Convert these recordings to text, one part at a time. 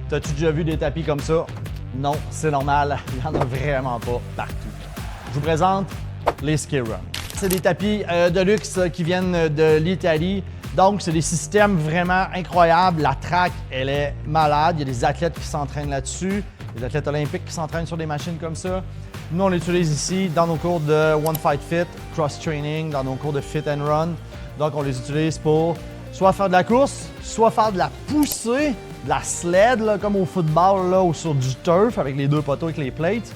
T'as-tu déjà vu des tapis comme ça? Non, c'est normal, il n'y en a vraiment pas partout. Je vous présente les Skirun. C'est des tapis de luxe qui viennent de l'Italie. Donc, c'est des systèmes vraiment incroyables. La track, elle est malade. Il y a des athlètes qui s'entraînent là-dessus, des athlètes olympiques qui s'entraînent sur des machines comme ça. Nous, on l'utilise ici dans nos cours de One Fight Fit, Cross Training, dans nos cours de Fit and Run. Donc, on les utilise pour soit faire de la course, soit faire de la poussée, de la sled, là, comme au football là, ou sur du turf avec les deux poteaux avec les plates.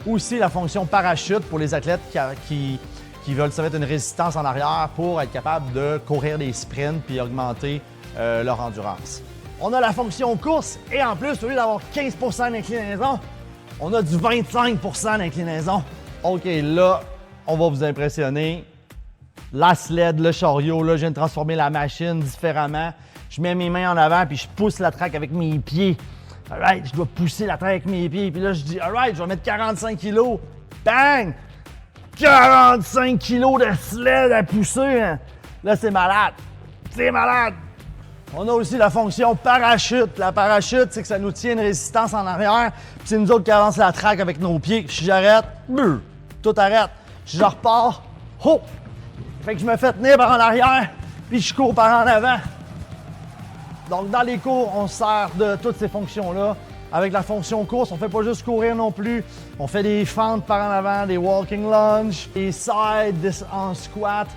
Ou aussi la fonction parachute pour les athlètes qui veulent se mettre une résistance en arrière pour être capable de courir des sprints puis augmenter leur endurance. On a la fonction course et en plus, au lieu d'avoir 15 % d'inclinaison, on a du 25 % d'inclinaison. OK, là, on va vous impressionner. La sled, le chariot, là, je viens de transformer la machine différemment. Je mets mes mains en avant puis je pousse la track avec mes pieds. All right, je dois pousser la track avec mes pieds. Puis là, je dis, all right, je vais mettre 45 kg. Bang! 45 kg de sled à pousser. Hein? Là, c'est malade. C'est malade. On a aussi la fonction parachute. La parachute, c'est que ça nous tient une résistance en arrière. Puis c'est nous autres qui avancent la track avec nos pieds. Si j'arrête, tout arrête. Si je repars, oh! Fait que je me fais tenir par en arrière, puis je cours par en avant. Donc, dans les cours, on se sert de toutes ces fonctions-là. Avec la fonction course, on ne fait pas juste courir non plus. On fait des fentes par en avant, des walking lunges, des sides en squat.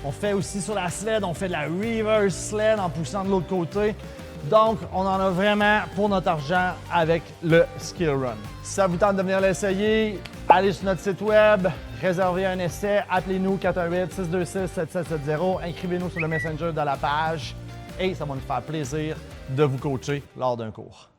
On fait aussi sur la sled, on fait de la reverse sled en poussant de l'autre côté. Donc, on en a vraiment pour notre argent avec le Skirun. Si ça vous tente de venir l'essayer, allez sur notre site web, réservez un essai, appelez-nous 418-626-7770, inscrivez-nous sur le Messenger de la page et ça va nous faire plaisir de vous coacher lors d'un cours.